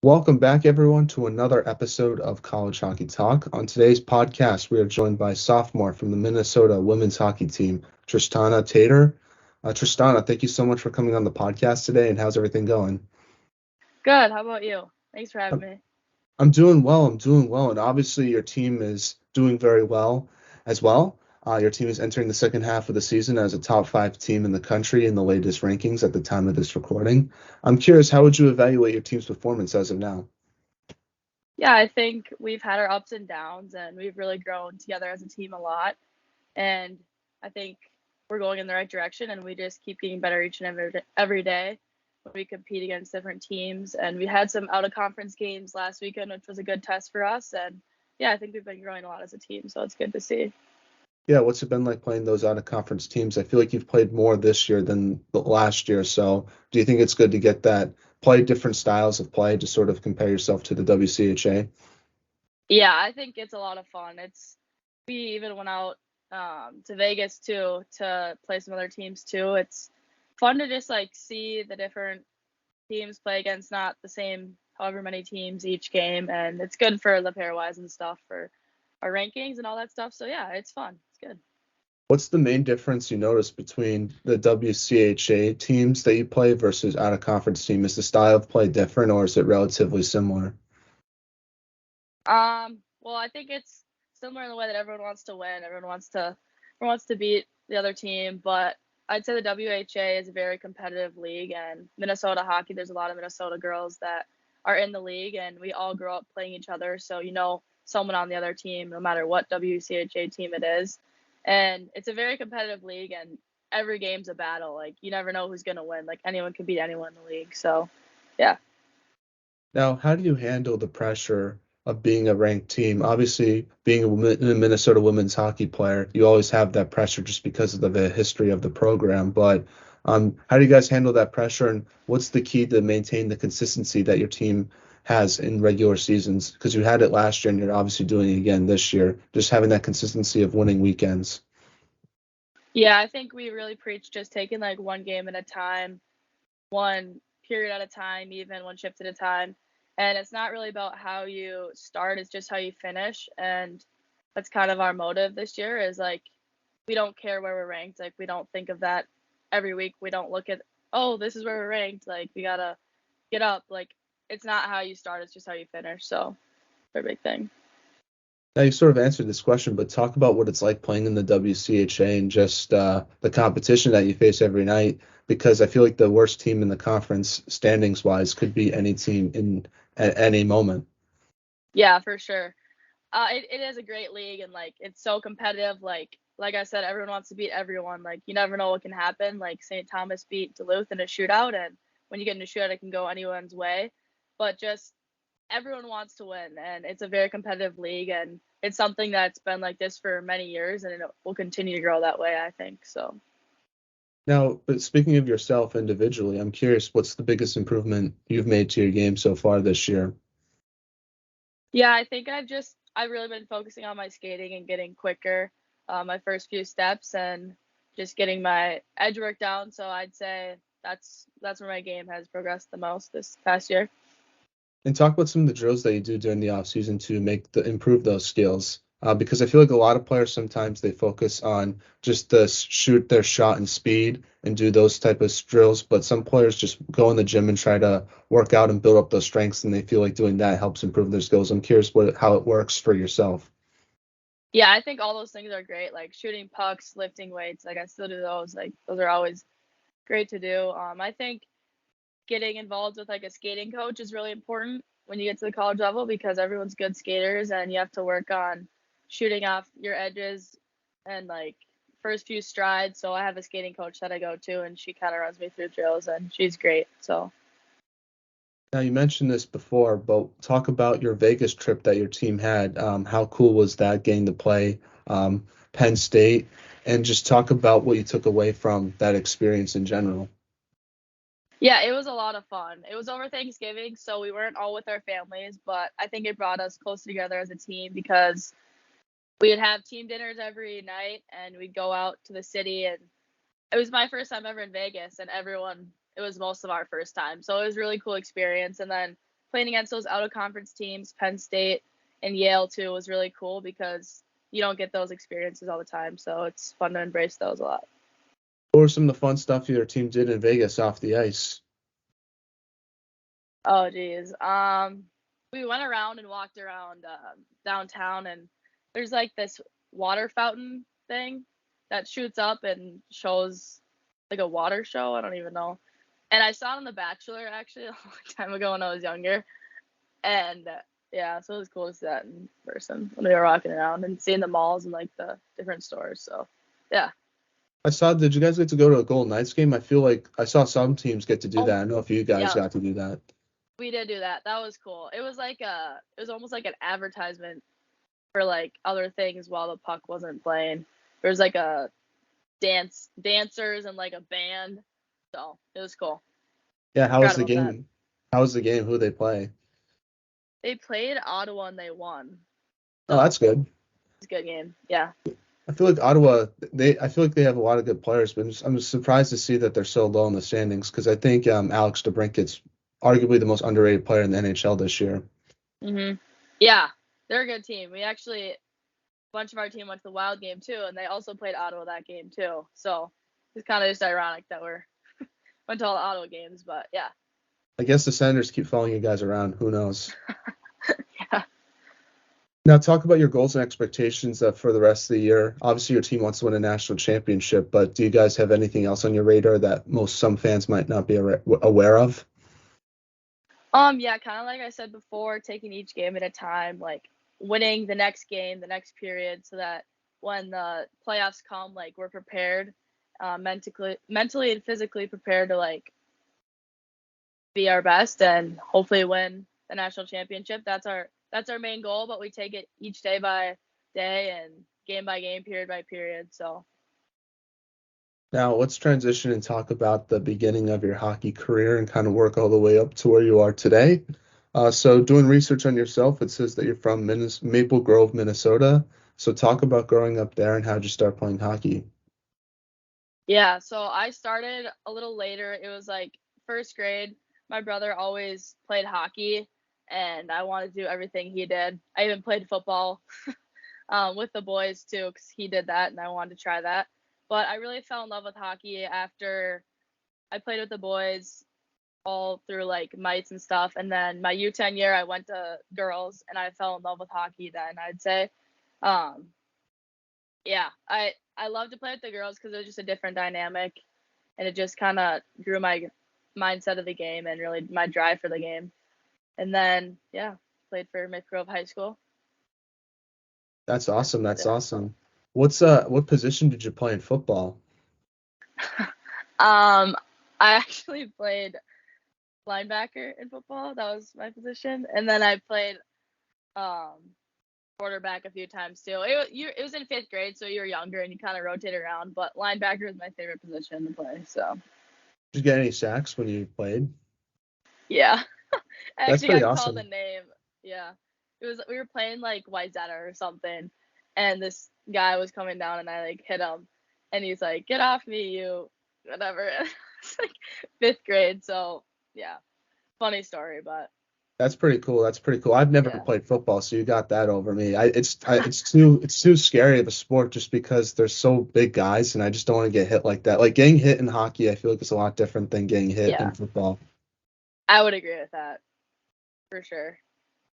Welcome back, everyone, to another episode of College Hockey Talk. On today's podcast, we are joined by sophomore from the Minnesota women's hockey team, Tristana Tatur. Tristana, thank you so much for coming on the podcast today, and how's everything going? Good. How about you? Thanks for having I'm, me. I'm doing well. I'm doing well, and obviously your team is doing very well as well. Your team is entering the second half of the season as a top five team in the country in the latest rankings at the time of this recording. I'm curious, how would you evaluate your team's performance as of now? Yeah, I think we've had our ups and downs, and we've really grown together as a team a lot. And I think we're going in the right direction, and we just keep getting better each and every day when we compete against different teams. And we had some out of conference games last weekend, which was a good test for us. And yeah, I think we've been growing a lot as a team, so it's good to see. Yeah, what's it been like playing those out of conference teams? I feel like you've played more this year than the last year. So do you think it's good to get that play different styles of play to sort of compare yourself to the WCHA? Yeah, I think it's a lot of fun. We even went out to Vegas too to play some other teams too. It's fun to just like see the different teams play against not the same however many teams each game, and it's good for the pairwise and stuff for our rankings and all that stuff. So yeah, it's fun. It's good. What's the main difference you notice between the WCHA teams that you play versus out of conference team? Is the style of play different or is it relatively similar? Well, I think it's similar in the way that everyone wants to win. Everyone wants to beat the other team, but I'd say the WHA is a very competitive league, and Minnesota hockey. There's a lot of Minnesota girls that are in the league, and we all grow up playing each other. So you know someone on the other team, no matter what WCHA team it is, and it's a very competitive league, and every game's a battle. Like you never know who's gonna win. Like anyone can beat anyone in the league. So, yeah. Now, how do you handle the pressure of being a ranked team? Obviously, being a Minnesota women's hockey player, you always have that pressure just because of the history of the program. But how do you guys handle that pressure, and what's the key to maintain the consistency that your team has in regular seasons? Because you had it last year, and you're obviously doing it again this year. Just having that consistency of winning weekends. Yeah, I think we really preach just taking like one game at a time, one period at a time, even one shift at a time. And it's not really about how you start, it's just how you finish. And that's kind of our motive this year is like we don't care where we're ranked. Like we don't think of that every week. We don't look at, oh, this is where we're ranked. Like we gotta get up. Like it's not how you start, it's just how you finish. So it's a big thing. Now you sort of answered this question, but talk about what it's like playing in the WCHA and just the competition that you face every night. Because I feel like the worst team in the conference, standings wise, could be any team in at any moment. Yeah, for sure. It is a great league and like it's so competitive. Like I said, everyone wants to beat everyone. Like you never know what can happen. Like St. Thomas beat Duluth in a shootout, and when you get in a shootout, it can go anyone's way. But just everyone wants to win, and it's a very competitive league, and it's something that's been like this for many years, and it will continue to grow that way. I think so. Now, but speaking of yourself individually, I'm curious, what's the biggest improvement you've made to your game so far this year? Yeah, I think I've really been focusing on my skating and getting quicker, my first few steps, and just getting my edge work down. So I'd say that's where my game has progressed the most this past year. And talk about some of the drills that you do during the off season to make the improve those skills. Because I feel like a lot of players sometimes they focus on just the shoot their shot and speed and do those type of drills, but some players just go in the gym and try to work out and build up those strengths, and they feel like doing that helps improve their skills. I'm curious what how it works for yourself. Yeah, I think all those things are great. Like shooting pucks, lifting weights, like I still do those. Like those are always great to do. I think getting involved with like a skating coach is really important when you get to the college level because everyone's good skaters and you have to work on shooting off your edges and like first few strides. So I have a skating coach that I go to and she kind of runs me through drills and she's great. So Now you mentioned this before, but talk about your Vegas trip that your team had. How cool was that getting to play Penn State, and just talk about what you took away from that experience in general. yeah, it was a lot of fun. It was over Thanksgiving, so we weren't all with our families, but I think it brought us closer together as a team because we'd have team dinners every night and we'd go out to the city and it was my first time ever in Vegas and everyone it was most of our first time. So it was a really cool experience and then playing against those out of conference teams, Penn State and Yale too, was really cool because you don't get those experiences all the time. So it's fun to embrace those a lot. What were some of the fun stuff your team did in Vegas off the ice? Oh geez. We went around and walked around downtown, and there's like this water fountain thing that shoots up and shows like a water show. I don't even know. And I saw it on The Bachelor actually a long time ago when I was younger. And yeah, so it was cool to see that in person when we were walking around and seeing the malls and like the different stores. So yeah. Did you guys get to go to a Golden Knights game? I feel like I saw some teams get to do Oh that. I don't know if you guys yeah, got to do that. we did do that. That was cool. It was like it was almost like an advertisement for like other things while the puck wasn't playing. There was like a dancers and like a band. So it was cool. Yeah, how was Forgot the about that. game? How was the game? Who they play? They played Ottawa and they won. Oh, So that's good. it's a good game. Yeah. I feel like Ottawa, I feel like they have a lot of good players, but I'm surprised to see that they're so low in the standings because I think Alex DeBrincat's arguably the most underrated player in the NHL this year. Mhm. Yeah. They're a good team. We actually a bunch of our team went to the Wild game too, and they also played Ottawa that game too. So it's kind of just ironic that we're went to all the Ottawa games, but yeah. I guess the Senators keep following you guys around. Who knows? Yeah. Now, talk about your goals and expectations for the rest of the year. Obviously, your team wants to win a national championship, but do you guys have anything else on your radar that some fans might not be aware of? Yeah, kind of like I said before, taking each game at a time, like winning the next game, the next period, so that when the playoffs come, like we're prepared, mentally and physically prepared to like be our best and hopefully win the national championship. That's our main goal, but we take it each day by day and game by game, period by period. So Now, let's transition and talk about the beginning of your hockey career and kind of work all the way up to where you are today. So, doing research on yourself, it says that you're from Maple Grove, Minnesota. So, talk about growing up there and how did you start playing hockey? yeah, so I started a little later. It was like first grade. My brother always played hockey, and I wanted to do everything he did. I even played football with the boys too, because he did that, and I wanted to try that. But I really fell in love with hockey after I played with the boys all through like mites and stuff. And then my U10 year, I went to girls, and I fell in love with hockey then, I'd say. Um, yeah, I love to play with the girls because it was just a different dynamic, and it just kind of grew my mindset of the game and really my drive for the game. And then yeah, played for Maple Grove High School. That's awesome. That's That's it. awesome. What position did you play in football? I actually played linebacker in football. That was my position, and then I played um quarterback a few times too. It was in fifth grade, so you were younger and you kind of rotate around. But linebacker is my favorite position to play. So Did you get any sacks when you played? yeah, I That's actually pretty got called a awesome. name. Yeah, it was we were playing like Wyzetta or something, and this guy was coming down and I like hit him, and he's like, "Get off me, you whatever." It's like fifth grade, so yeah, funny story, but That's pretty cool. That's pretty cool. I've never yeah, played football, so you got that over me. It's too scary of a sport just because they're so big guys, and I just don't want to get hit like that. Like getting hit in hockey, I feel like it's a lot different than getting hit in yeah, football. I would agree with that for sure.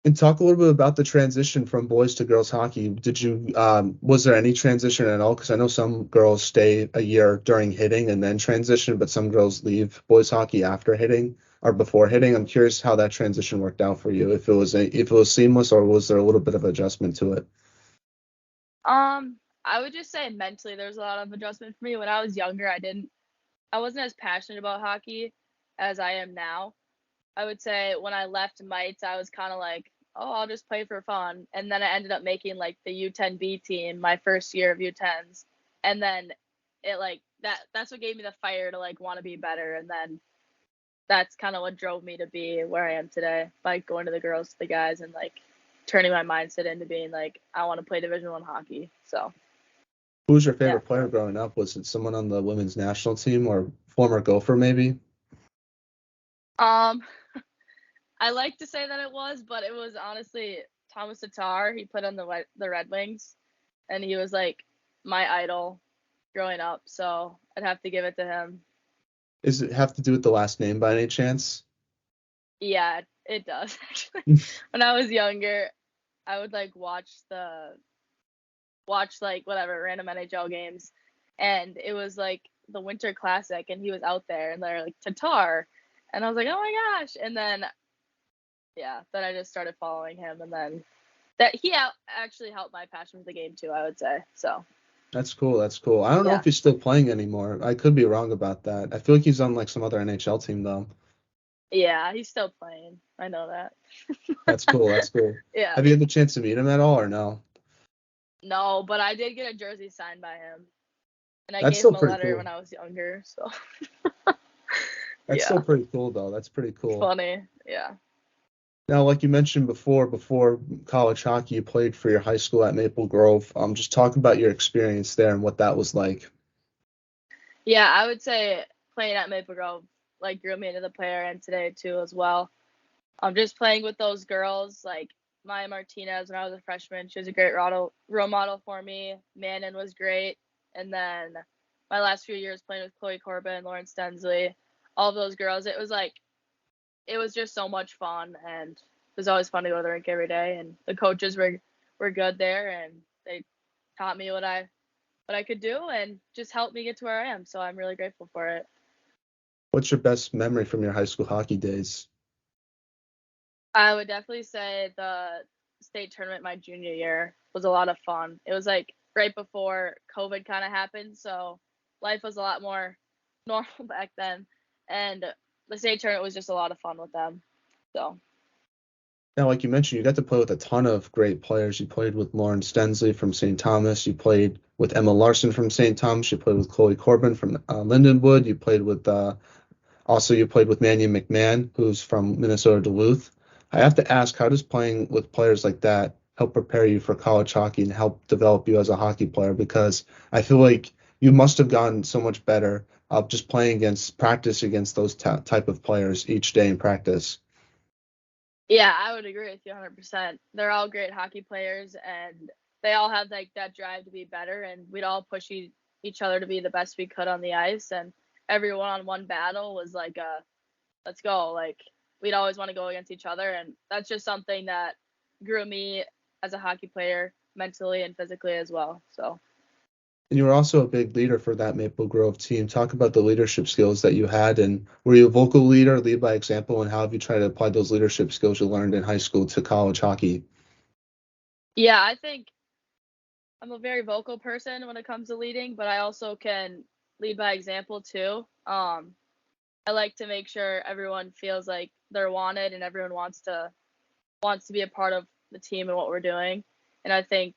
And talk a little bit about the transition from boys to girls hockey. Was there any transition at all? Because I know some girls stay a year during hitting and then transition, but some girls leave boys hockey after hitting or before hitting. I'm curious how that transition worked out for you. If it was seamless or was there a little bit of adjustment to it? I would just say mentally there's a lot of adjustment for me. When I was younger, I wasn't as passionate about hockey as I am now. I would say when I left Mites, I was kind of like, oh, I'll just play for fun. And then I ended up making like the U10B team my first year of U10s. And then it like that's what gave me the fire to like want to be better. And then that's kind of what drove me to be where I am today by going to the girls, to the guys, and like turning my mindset into being like, I want to play Division 1 hockey. So Who was your yeah. favorite player growing up? Was it someone on the women's national team or former Gopher maybe? Um, I like to say that it was, but it was honestly Thomas Tatar. He put on the Red Wings, and he was like my idol growing up. So I'd have to give it to him. Does it have to do with the last name by any chance? Yeah, it does actually. When I was younger, I would like watch like whatever random NHL games, and it was like the Winter Classic, and he was out there, and they're like Tatar, and I was like, oh my gosh, and then yeah, then I just started following him, and then that actually helped my passion for the game too, I would say. So That's cool. That's cool. I don't know if yeah, he's still playing anymore. I could be wrong about that. I feel like he's on like some other NHL team though. yeah, he's still playing. I know that. That's cool. That's cool. Yeah, Have you had the chance to meet him at all or no? no, but I did get a jersey signed by him, and I That's gave still him a pretty letter cool. when I was younger. So That's still yeah, pretty cool though. That's pretty cool. funny. Yeah. Now, like you mentioned before college hockey, you played for your high school at Maple Grove. Just talk about your experience there and what that was like. Yeah, I would say playing at Maple Grove like grew me into the player and today too as well. Just playing with those girls like Maya Martinez when I was a freshman, she was a great role model for me. Manon was great, and then my last few years playing with Chloe Corbin, Lauren Stensley, all of those girls, it was just so much fun, and it was always fun to go to the rink every day. And the coaches were good there, and they taught me what I could do, and just helped me get to where I am. So I'm really grateful for it. What's your best memory from your high school hockey days? I would definitely say the state tournament my junior year was a lot of fun. It was like right before COVID kind of happened, so life was a lot more normal back then. And the state tournament was just a lot of fun with them. So, Now, like you mentioned, you got to play with a ton of great players. You played with Lauren Stensley from St. Thomas. You played with Emma Larson from St. Thomas. You played with Chloe Corbin from Lindenwood. You played with Mannion McMahon, who's from Minnesota Duluth. I have to ask, how does playing with players like that help prepare you for college hockey and help develop you as a hockey player? Because I feel like you must have gotten so much better just practice against those type of players each day in practice. yeah, I would agree with you 100%. They're all great hockey players, and they all have like that drive to be better, and we'd all push each other to be the best we could on the ice, and every one-on-one battle was like a let's go. Like we'd always want to go against each other, and that's just something that grew me as a hockey player mentally and physically as well. So And you were also a big leader for that Maple Grove team. Talk about the leadership skills that you had, and were you a vocal leader, lead by example, and how have you tried to apply those leadership skills you learned in high school to college hockey? yeah, I think I'm a very vocal person when it comes to leading, but I also can lead by example too. I like to make sure everyone feels like they're wanted and everyone wants to be a part of the team and what we're doing. And I think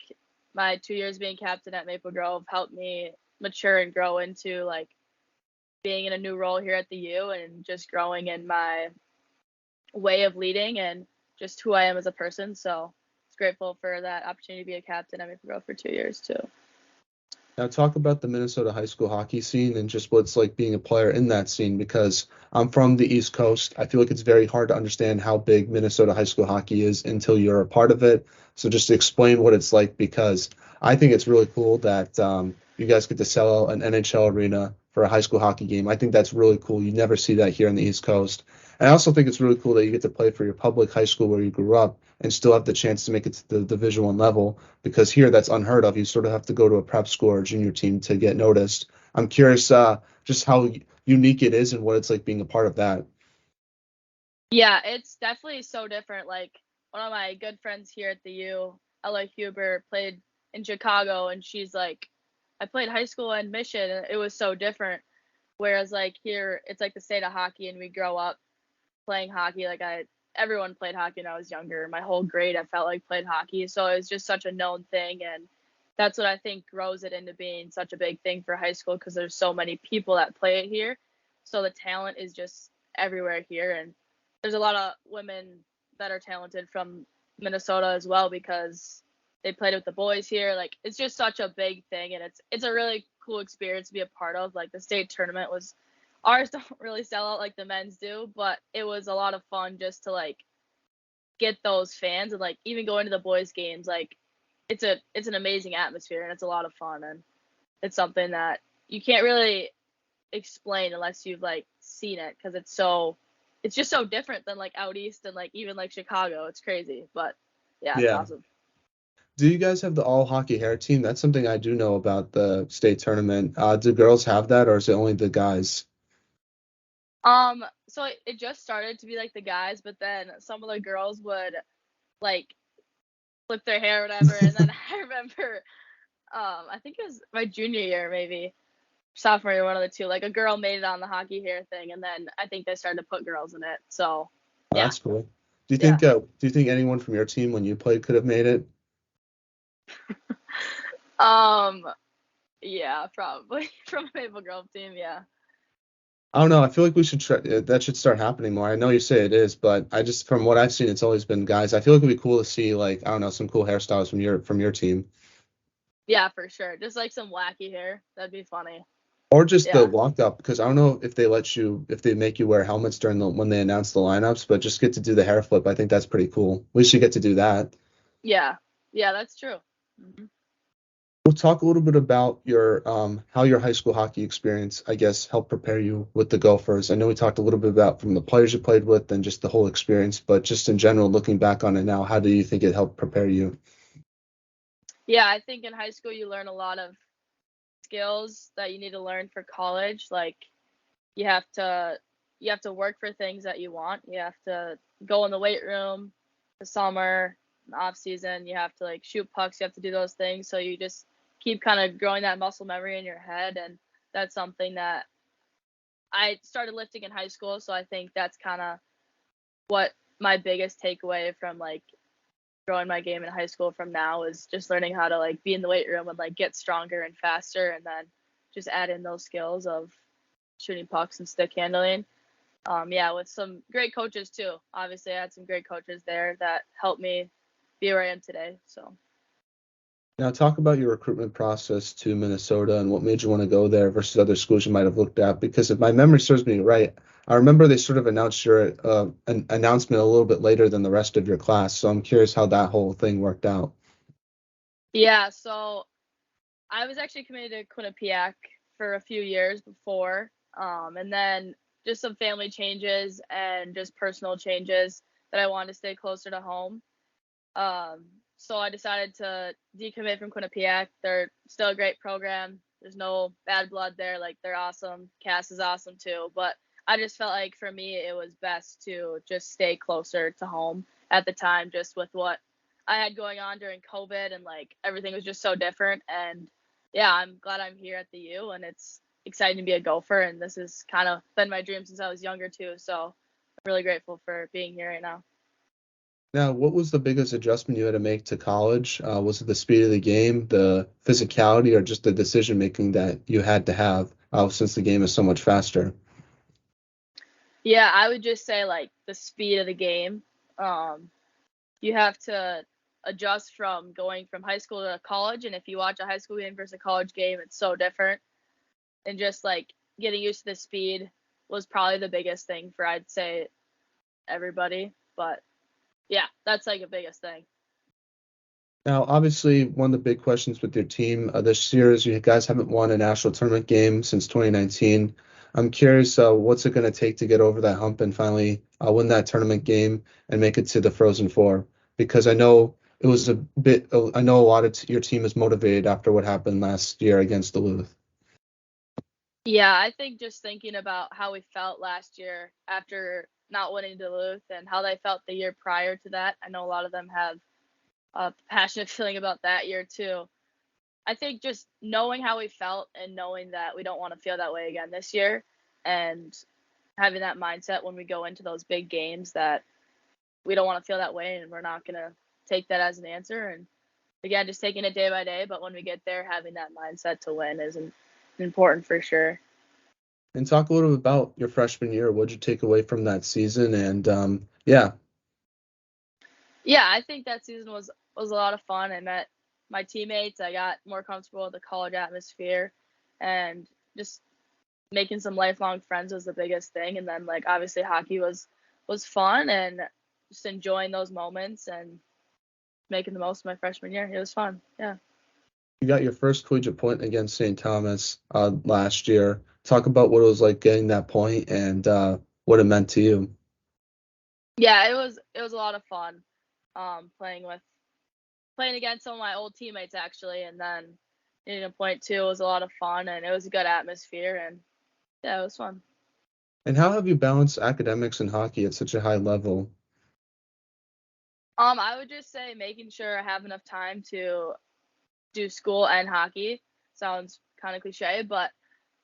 my 2 years being captain at Maple Grove helped me mature and grow into like being in a new role here at the U and just growing in my way of leading and just who I am as a person. So it's grateful for that opportunity to be a captain at Maple Grove for 2 years too. Now, talk about the Minnesota high school hockey scene and just what it's like being a player in that scene because I'm from the East Coast. I feel like it's very hard to understand how big Minnesota high school hockey is until you're a part of it. So, just to explain what it's like because I think it's really cool that you guys get to sell out an NHL arena for a high school hockey game. I think that's really cool. You never see that here on the East Coast. And I also think it's really cool that you get to play for your public high school where you grew up and still have the chance to make it to the Division One level because here that's unheard of. You sort of have to go to a prep school or junior team to get noticed. I'm curious just how unique it is and what it's like being a part of that. Yeah, it's definitely so different. Like one of my good friends here at the U, Ella Huber, played in Chicago, and she's like, I played high school in Mission, and it was so different. Whereas like here, it's like the state of hockey, and we grow up playing hockey. Everyone played hockey when I was younger. My whole grade, I felt like played hockey, so it was just such a known thing, and that's what I think grows it into being such a big thing for high school because there's so many people that play it here. So the talent is just everywhere here, and there's a lot of women that are talented from Minnesota as well because they played with the boys here. Like it's just such a big thing, and it's a really cool experience to be a part of. Like the state tournament was ours don't really sell out like the men's do, but it was a lot of fun just to like get those fans and like even going to the boys games, like it's an amazing atmosphere and it's a lot of fun, and it's something that you can't really explain unless you've like seen it, because it's just so different than like out east and like even like Chicago. It's crazy, but yeah, it's Yeah. awesome. Do you guys have the all hockey hair team? That's something I do know about the state tournament. Do girls have that, or is it only the guys? So it just started to be like the guys, but then some of the girls would like flip their hair or whatever, and then I remember, I think it was my junior year, maybe sophomore year, one of the two. Like a girl made it on the hockey hair thing, and then I think they started to put girls in it. So Oh, yeah, that's cool. yeah. Do you think anyone from your team when you played could have made it? Um, yeah, probably from a Maple Grove team. Yeah, I don't know. I feel like we should try that should start happening more. I know you say it is, but I just from what I've seen, it's always been guys. I feel like it'd be cool to see like I don't know some cool hairstyles from your team, yeah, for sure. Just like some wacky hair, that'd be funny. or just the Yeah, walk up because I don't know if they make you wear helmets during the when they announce the lineups, but just get to do the hair flip. I think that's pretty cool. We should get to do that. yeah, yeah. That's true. We'll talk a little bit about your how your high school hockey experience, I guess, helped prepare you with the Gophers. I know we talked a little bit about from the players you played with and just the whole experience, but just in general, looking back on it now, how do you think it helped prepare you? Yeah, I think in high school you learn a lot of skills that you need to learn for college. Like you have to you have to work for things that you want. You have to go in the weight room, the summer, the off season. You have to like shoot pucks. You have to do those things. So you just keep kind of growing that muscle memory in your head, and that's something that I started lifting in high school. So I think that's kind of what my biggest takeaway from like growing my game in high school from now is just learning how to like be in the weight room and like get stronger and faster, and then just add in those skills of shooting pucks and stick handling. Yeah, with some great coaches too. Obviously, I had some great coaches there that helped me be where I am today. So Now, talk about your recruitment process to Minnesota and what made you want to go there versus other schools you might have looked at. Because if my memory serves me right, I remember they sort of announced your an announcement a little bit later than the rest of your class. So I'm curious how that whole thing worked out. yeah, so I was actually committed to Quinnipiac for a few years before, and then just some family changes and just personal changes that I wanted to stay closer to home. Um, so I decided to decommit from Quinnipiac. They're still a great program. There's no bad blood there. Like they're awesome. Cass is awesome too. But I just felt like for me it was best to just stay closer to home at the time, just with what I had going on during COVID, and like everything was just so different. And yeah, I'm glad I'm here at the U, and it's exciting to be a Gopher. And this has kind of been my dream since I was younger too. So I'm really grateful for being here right now. Now, what was the biggest adjustment you had to make to college? Was it the speed of the game, the physicality, or just the decision making that you had to have since the game is so much faster? Yeah, I would just say like the speed of the game. Um, you have to adjust from going from high school to college, and if you watch a high school game versus a college game, it's so different. And just like getting used to the speed was probably the biggest thing for I'd say everybody. But yeah, that's like the biggest thing. Now, obviously, one of the big questions with your team this year is you guys haven't won a national tournament game since 2019. I'm curious, what's it going to take to get over that hump and finally win that tournament game and make it to the Frozen Four? Because I know it was a bit, I know a lot of your team is motivated after what happened last year against Duluth. Yeah, I think just thinking about how we felt last year after not winning Duluth and how they felt the year prior to that. I know a lot of them have a passionate feeling about that year too. I think just knowing how we felt and knowing that we don't want to feel that way again this year, and having that mindset when we go into those big games that we don't want to feel that way and we're not going to take that as an answer. And again, just taking it day by day. But when we get there, having that mindset to win is important for sure. And talk a little bit about your freshman year. What'd you take away from that season? And yeah, Yeah, I think that season was a lot of fun. I met my teammates. I got more comfortable with the college atmosphere, and just making some lifelong friends was the biggest thing. And then like obviously hockey was fun, and just enjoying those moments and making the most of my freshman year. It was fun. Yeah. You got your first collegiate point against St. Thomas last year. Talk about what it was like getting that point and what it meant to you. Yeah, it was a lot of fun. Playing against some of my old teammates actually, and then getting a point too was a lot of fun, and it was a good atmosphere, and yeah, it was fun. And how have you balanced academics and hockey at such a high level? I would just say making sure I have enough time to do school and hockey. Sounds kind of cliche, but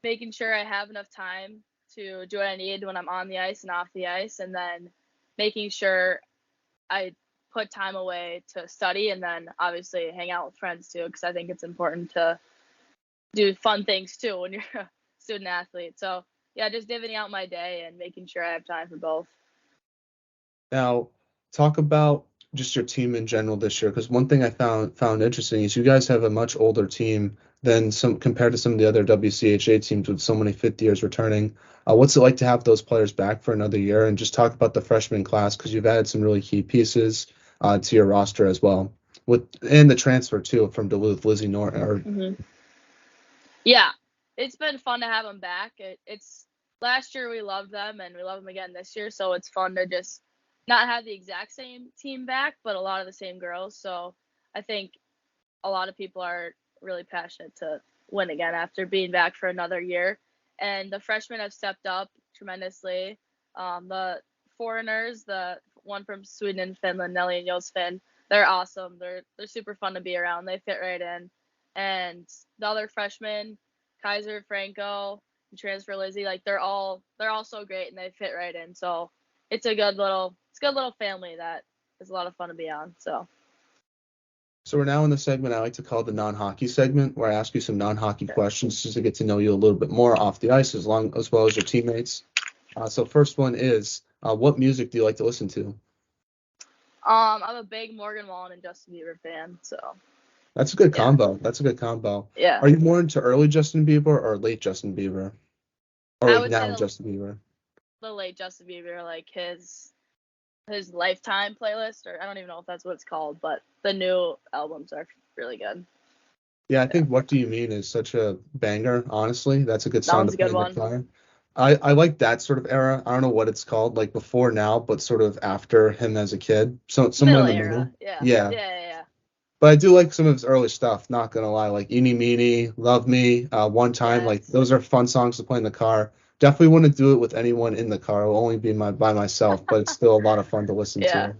making sure I have enough time to do what I need when I'm on the ice and off the ice, and then making sure I put time away to study, and then obviously hang out with friends too, because I think it's important to do fun things too when you're a student athlete. So yeah, just divvying out my day and making sure I have time for both. Now, talk about just your team in general this year, because one thing I found interesting is you guys have a much older team than some compared to some of the other WCHA teams with so many fifth years returning. What's it like to have those players back for another year? And just talk about the freshman class because you've added some really key pieces to your roster as well, with and the transfer too from Duluth, Lizzie Norton. Or Hmm. Yeah, it's been fun to have them back. It's last year we loved them and we love them again this year, so it's fun to just not have the exact same team back, but a lot of the same girls. So I think a lot of people are really passionate to win again after being back for another year. And the freshmen have stepped up tremendously. The foreigners, the one from Sweden and Finland, Nelly and Josefin, they're awesome. They're super fun to be around. They fit right in. And the other freshmen, Kaiser, Franco, and transfer Lizzie, like they're all so great and they fit right in. So it's a good little family that is a lot of fun to be on. So So we're now in the segment I like to call the non-hockey segment, where I ask you some non-hockey questions just to get to know you a little bit more off the ice, as well as your teammates. So first one is, what music do you like to listen to? I'm a big Morgan Wallen and Justin Bieber fan, so That's a good yeah, combo. That's a good combo. yeah. Are you more into early Justin Bieber or late Justin Bieber? Or I like would say now the Justin Bieber? the late Justin Bieber, like his Lifetime playlist, or I don't even know if that's what it's called, but the new albums are really good. Yeah, I Yeah, think What Do You Mean is such a banger, honestly. That's a good that song to one's a play good in the one. car. I like that sort of era. I don't know what it's called, like before now, but sort of after him as a kid. So somewhere in Middle the era. middle. Yeah, Yeah. yeah, yeah, yeah. But I do like some of his early stuff, not gonna lie, like Eeny Meeny, Love Me, One Time, like Yes, those are fun songs to play in the car. Definitely wouldn't do it with anyone in the car. It'll only be by myself, but it's still a lot of fun to listen yeah. to.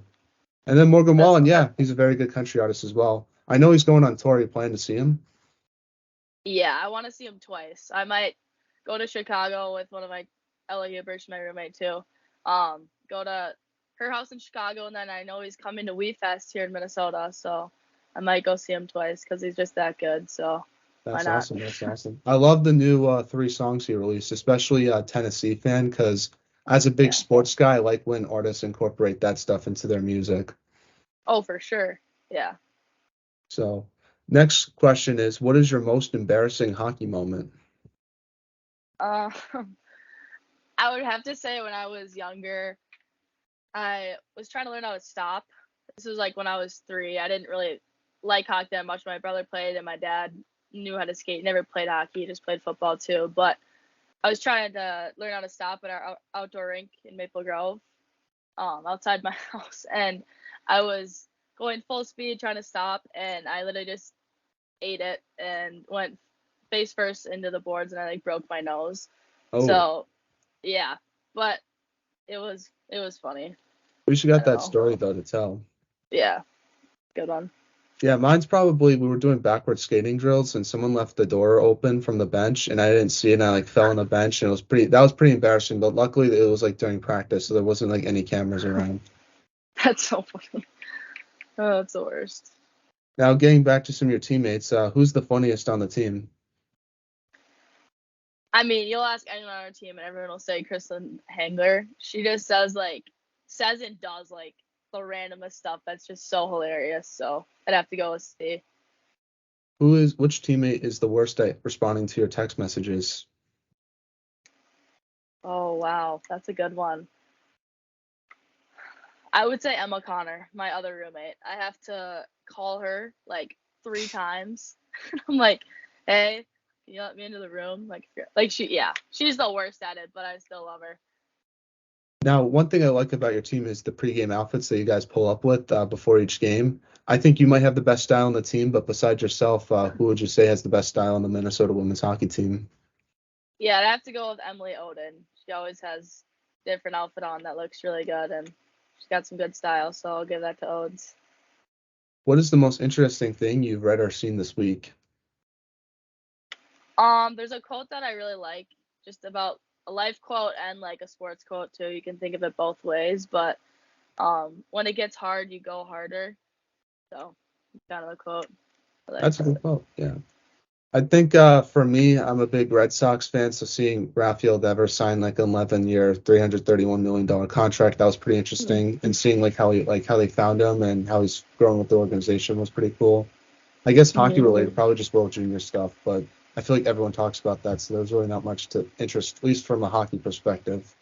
And then Morgan That's Wallen, fun. yeah, he's a very good country artist as well. I know he's going on tour. You plan to see him? Yeah, I want to see him twice. I might go to Chicago with one of my Ella Huberts, my roommate too. Go to her house in Chicago, and then I know he's coming to We Fest here in Minnesota, so I might go see him twice because he's just that good. So why That's not? awesome. That's awesome. I love the new three songs he released, especially Tennessee Fan, because as a big Yeah. sports guy, I like when artists incorporate that stuff into their music. Oh, for sure. Yeah. So, next question is, what is your most embarrassing hockey moment? Uh, I would have to say when I was younger, I was trying to learn how to stop. This was like when I was 3. I didn't really like hockey that much. My brother played, and my dad knew how to skate. He never played hockey, he just played football too. But I was trying to learn how to stop at our outdoor rink in Maple Grove, outside my house, and I was going full speed trying to stop, and I literally just ate it and went face first into the boards, and I like broke my nose. Oh, So yeah, but it was funny. we should I got don't that know. story though to tell. Yeah, good one. Yeah, mine's probably we were doing backward skating drills and someone left the door open from the bench and I didn't see it and I like fell on the bench and that was pretty embarrassing, but luckily it was like during practice, so there wasn't like any cameras around. That's so funny. Oh, that's the worst. Now getting back to some of your teammates, who's the funniest on the team? I mean, you'll ask anyone on our team, and everyone will say Kristen Hangler. She just says and does like the randomest stuff that's just so hilarious. So I'd have to go with C. Which teammate is the worst at responding to your text messages? Oh wow, that's a good one. I would say Emma Connor, my other roommate. I have to call her like 3 times. I'm like, hey, can you let me into the room? Yeah, she's the worst at it, but I still love her. Now, one thing I like about your team is the pregame outfits that you guys pull up with before each game. I think you might have the best style on the team, but besides yourself, who would you say has the best style on the Minnesota women's hockey team? Yeah, I'd have to go with Emily Oden. She always has different outfit on that looks really good, and she's got some good style, so I'll give that to Odes. What is the most interesting thing you've read or seen this week? There's a quote that I really like, just about a life quote and like a sports quote too. You can think of it both ways, but when it gets hard, you go harder. So, kind of a quote. I like. That's a good quote. Yeah. I think for me, I'm a big Red Sox fan, so seeing Rafael Devers sign like an 11-year, $331 million contract, that was pretty Hmm. interesting. And seeing how they found him and how he's grown with the organization was pretty cool. I guess hockey Hmm. related, probably just World Junior stuff, but I feel like everyone talks about that, so there's really not much to interest, at least from a hockey perspective.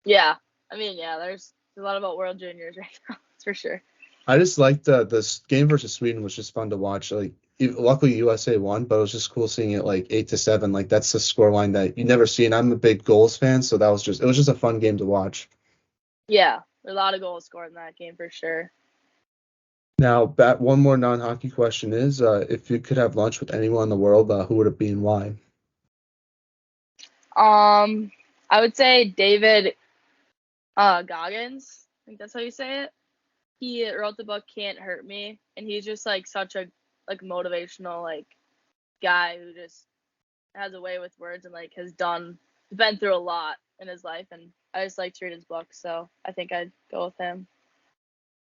Yeah, I mean, yeah, there's a lot about World Juniors right now. That's for sure. I just liked this game versus Sweden was just fun to watch. Like, luckily USA won, but it was just cool seeing it like 8-7. Like that's the scoreline that you never see. And I'm a big goals fan, so that was just it was just a fun game to watch. Yeah, a lot of goals scored in that game for sure. Now, one more non-hockey question is, if you could have lunch with anyone in the world, who would it be and why? Um, I would say David Goggins. I think that's how you say it. He wrote the book Can't Hurt Me, and he's just like such a like motivational like guy who just has a way with words and like has been through a lot in his life, and I just like to read his book, so I think I'd go with him.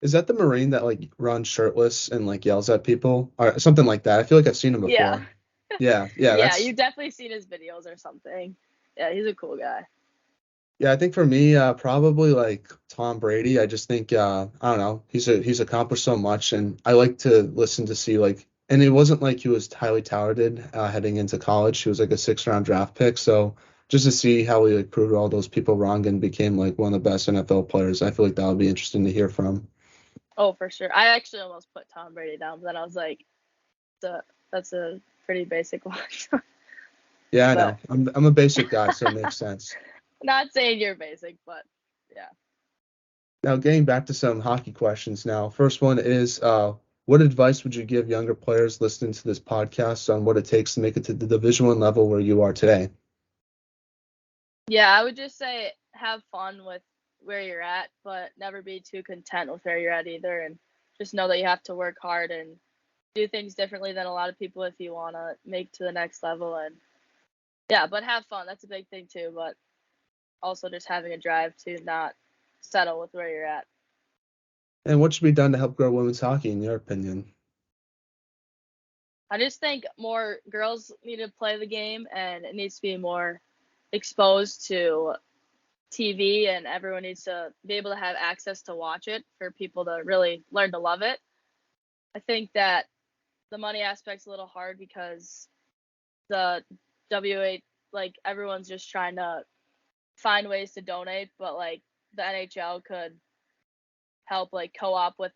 Is that the Marine that like runs shirtless and like yells at people or something like that? I feel like I've seen him Yeah. before. Yeah, yeah, Yeah, that's you've definitely seen his videos or something. Yeah, he's a cool guy. Yeah, I think for me, probably like Tom Brady. I just think I don't know, he's accomplished so much, and I like to listen to see like, and it wasn't like he was highly touted heading into college. He was like a 6th round draft pick, so just to see how he like proved all those people wrong and became like one of the best NFL players, I feel like that would be interesting to hear from. Oh, for sure. I actually almost put Tom Brady down, but then I was like, the that's a pretty basic one. Yeah, I But know. I'm a basic guy, so it makes sense. not saying you're basic, but yeah. Now, getting back to some hockey questions now. First one is, what advice would you give younger players listening to this podcast on what it takes to make it to the Division 1 level where you are today? Yeah, I would just say have fun with where you're at, but never be too content with where you're at either. And just know that you have to work hard and do things differently than a lot of people if you want to make to the next level. And yeah, but have fun. That's a big thing too. But also just having a drive to not settle with where you're at. And what should be done to help grow women's hockey, in your opinion? I just think more girls need to play the game and it needs to be more exposed to TV, and everyone needs to be able to have access to watch it for people to really learn to love it. I think that the money aspect's a little hard because the WA, like everyone's just trying to find ways to donate, but like the NHL could help like co-op with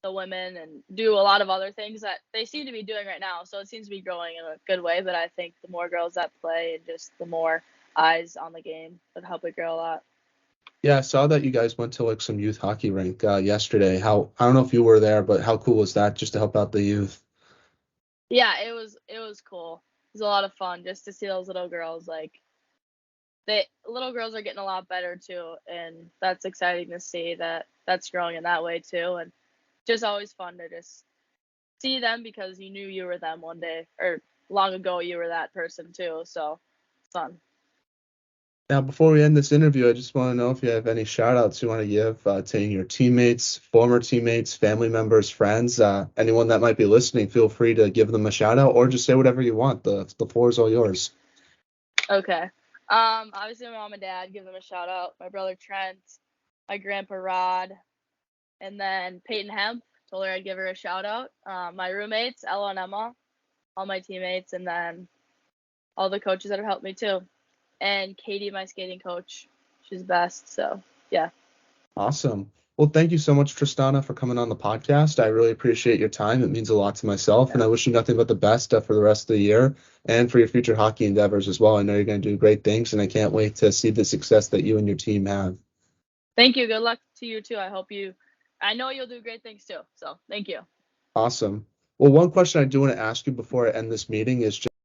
the women and do a lot of other things that they seem to be doing right now. So it seems to be growing in a good way, but I think the more girls that play and just the more eyes on the game would help it grow a lot. Yeah, I saw that you guys went to like some youth hockey rink yesterday. How I don't know if you were there, but how cool was that just to help out the youth? Yeah, it was cool. It was a lot of fun just to see those little girls. Like they little girls are getting a lot better too, and that's exciting to see that that's growing in that way too. And just always fun to just see them because you knew you were them one day or long ago you were that person too. So it's fun. Now, before we end this interview, I just want to know if you have any shout outs you want to give to your teammates, former teammates, family members, friends, anyone that might be listening. Feel free to give them a shout out or just say whatever you want. The floor is all yours. Okay. Obviously my mom and dad, give them a shout out. My brother Trent, my grandpa Rod, and then Peyton Hemp. Told her I'd give her a shout out. My roommates, Ella and Emma, all my teammates, and then all the coaches that have helped me too. And Katie, my skating coach. She's the best. So yeah. Awesome. Well, thank you so much, Tristana, for coming on the podcast. I really appreciate your time. It means a lot to myself, and Yeah. I wish you nothing but the best for the rest of the year and for your future hockey endeavors as well. I know you're going to do great things, and I can't wait to see the success that you and your team have. Thank you. Good luck to you too. I know you'll do great things too. So thank you. Awesome. Well, one question I do want to ask you before I end this meeting is